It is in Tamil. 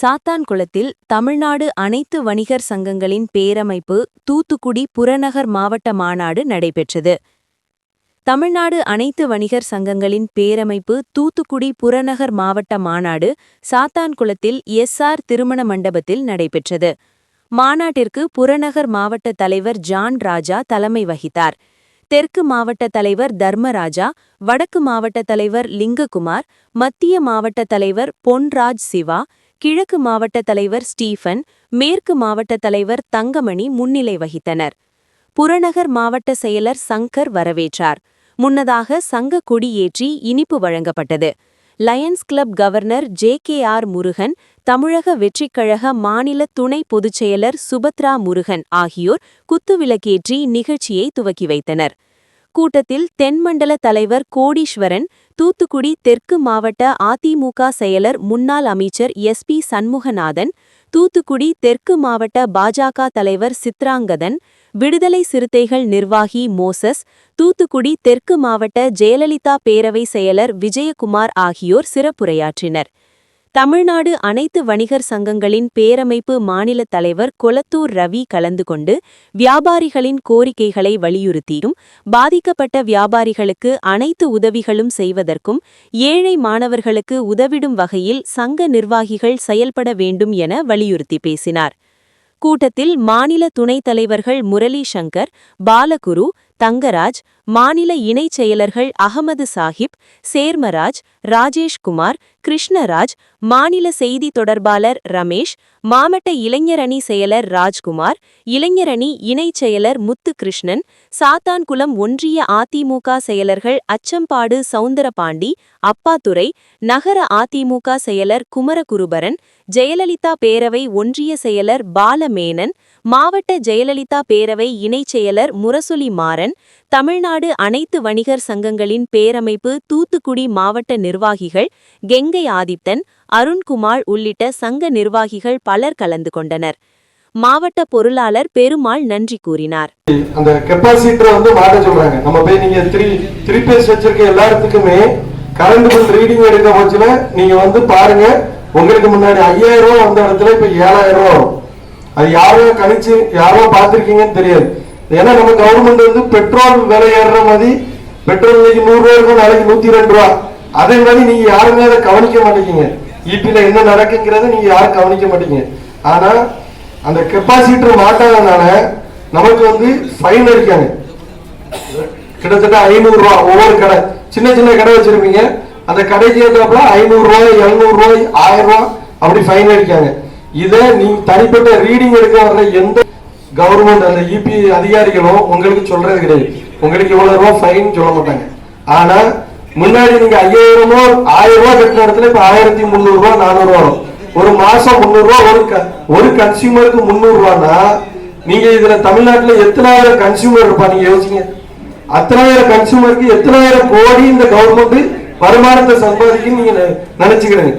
சாத்தான்குளத்தில் தமிழ்நாடு அனைத்து வணிகர் சங்கங்களின் பேரமைப்பு தூத்துக்குடி புறநகர் மாவட்ட மாநாடு நடைபெற்றது. தமிழ்நாடு அனைத்து வணிகர் சங்கங்களின் பேரமைப்பு தூத்துக்குடி புறநகர் மாவட்ட மாநாடு சாத்தான்குளத்தில் எஸ்.ஆர். திருமண மண்டபத்தில் நடைபெற்றது. மாநாட்டிற்கு புறநகர் மாவட்ட தலைவர் ஜான் ராஜா தலைமை வகித்தார். தெற்கு மாவட்ட தலைவர் தர்மராஜா, வடக்கு மாவட்ட தலைவர் லிங்ககுமார், மத்திய மாவட்ட தலைவர் பொன்ராஜ் சிவா, கிழக்கு மாவட்ட தலைவர் ஸ்டீஃபன், மேற்கு மாவட்ட தலைவர் தங்கமணி முன்னிலை வகித்தனர். புறநகர் மாவட்ட செயலர் சங்கர் வரவேற்றார். முன்னதாக சங்க கொடியேற்றி இனிப்பு வழங்கப்பட்டது. Lions club governor J K R. Murugan, தமிழக வெற்றிக்கழக மாநில துணை பொதுச் செயலர் சுபத்ரா முருகன் ஆகியோர் குத்துவிளக்கேற்றி நிகழ்ச்சியை துவக்கி வைத்தனர். கூட்டத்தில் தென்மண்டல தலைவர் கோடீஸ்வரன், தூத்துக்குடி தெற்கு மாவட்ட அதிமுக செயலர் முன்னாள் அமைச்சர் எஸ்.பி. சண்முகநாதன், தூத்துக்குடி தெற்கு மாவட்ட பாஜக தலைவர் சித்ராங்கதன், விடுதலை சிறுத்தைகள் நிர்வாகி மோசஸ், தூத்துக்குடி தெற்கு மாவட்ட ஜெயலலிதா பேரவை செயலர் விஜயகுமார் ஆகியோர் சிறப்புரையாற்றினர். தமிழ்நாடு அனைத்து வணிகர் சங்கங்களின் பேரமைப்பு மாநில தலைவர் கொளத்தூர் ரவி கலந்து கொண்டு வியாபாரிகளின் கோரிக்கைகளை வலியுறுத்தியும், பாதிக்கப்பட்ட வியாபாரிகளுக்கு அனைத்து உதவிகளும் செய்வதற்கும் ஏழை மாணவர்களுக்கு உதவிடும் வகையில் சங்க நிர்வாகிகள் செயல்பட வேண்டும் என வலியுறுத்தி பேசினார். கூட்டத்தில் மாநில துணைத் தலைவர்கள் முரளி சங்கர், பாலகுரு, தங்கராஜ், மாநில இணைச் செயலர்கள் அகமது சாஹிப், சேர்மராஜ், ராஜேஷ்குமார், கிருஷ்ணராஜ், மாநில செய்தி தொடர்பாளர் ரமேஷ், மாவட்ட இளைஞரணி செயலர் ராஜ்குமார், இளைஞரணி இணைச் செயலர் முத்துகிருஷ்ணன், சாத்தான்குளம் ஒன்றிய அதிமுக செயலர்கள் அச்சம்பாடு சவுந்தரபாண்டி, அப்பாத்துரை, நகர அதிமுக செயலர் குமரகுருபரன், ஜெயலலிதா பேரவை ஒன்றிய செயலர் பாலமேனன், மாவட்ட ஜெயலலிதா பேரவை இணைச் செயலர் முரசொலி மாறன், தமிழ்நாடு அனைத்து வணிகர் சங்கங்களின் பேரமைப்பு தூத்துக்குடி மாவட்ட நிர்வாகிகள் கெங்கை ஆதித்தன், அருண்குமார் உள்ளிட்ட சங்க நிர்வாகிகள் பலர் கலந்து கொண்டனர். மாவட்ட பொருளாளர் பெருமாள் நன்றி கூறினார். அந்த கெபாசிட்டர் மாட்ட சொல்றாங்க. நம்ம போய் நீங்க 3 பேஸ் வச்சிருக்க எல்லாத்துக்குமே கரண்ட் பில் ரீடிங் எடுக்க போச்சுல நீங்க பாருங்க. உங்களுக்கு முன்னாடி 5000 ரூபாய் வந்த இடத்துல இப்ப 7000 ரூபாய் வரும். அது யாரோ கணிச்சு யாரோ பார்த்திருக்கீங்கன்னு தெரியாது. ஏன்னா நம்ம கவர்மெண்ட் பெட்ரோல் விலை ஏறுற மாதிரி பெட்ரோல் இன்னைக்கு 100 ரூபாய் இருக்கும், நாளைக்கு 102 ரூபாய். அதே மாதிரி நீங்க யாருமே அதை கவனிக்க மாட்டீங்க. ஈபில என்ன நடக்குங்கிறத நீங்க யாரும் கவனிக்க மாட்டீங்க. ஆனா அந்த கெப்பாசிட்டர் மாட்டாதனால நமக்கு ஃபைன் அடிக்காங்க. கிட்டத்தட்ட 500 ரூபாய் ஒவ்வொரு கடை. சின்ன சின்ன கடை வச்சிருப்பீங்க, அந்த கடைக்கு ஏற்றாப்புல 500 ரூபாய், 700 ரூபாய், 1000 ரூபாய் அப்படி ஃபைன் அடிக்காங்க. இதை நீங்க தனிப்பட்ட ரீடிங் எடுக்க வர்ற எந்த கவர்மெண்ட் அந்த இபி அதிகாரிகளும் உங்களுக்கு சொல்றது கிடையாது. உங்களுக்கு இவ்வளவு ரூபாய் ஃபைன் சொல்ல மாட்டாங்க. ஆனா முன்னாடி நீங்க 5000 ரூபாய் 1000 ரூபாய் கட்டின இடத்துல இப்ப 1300 ரூபாய் 400 ரூபாய் வரும். ஒரு மாசம் 300 ரூபாய் ஒரு கன்சியூமருக்கு 300 ரூபாய்னா நீங்க இதுல தமிழ்நாட்டுல எத்தனாயிரம் கன்சியூமர் இருப்பா நீங்க யோசிங்க. அத்தனாயிரம் கன்சியூமருக்கு எத்தனாயிரம் கோடி இந்த கவர்மெண்ட் வருமானத்தை சம்பாதிக்கும் நீங்க நினைச்சுக்கிறீங்க.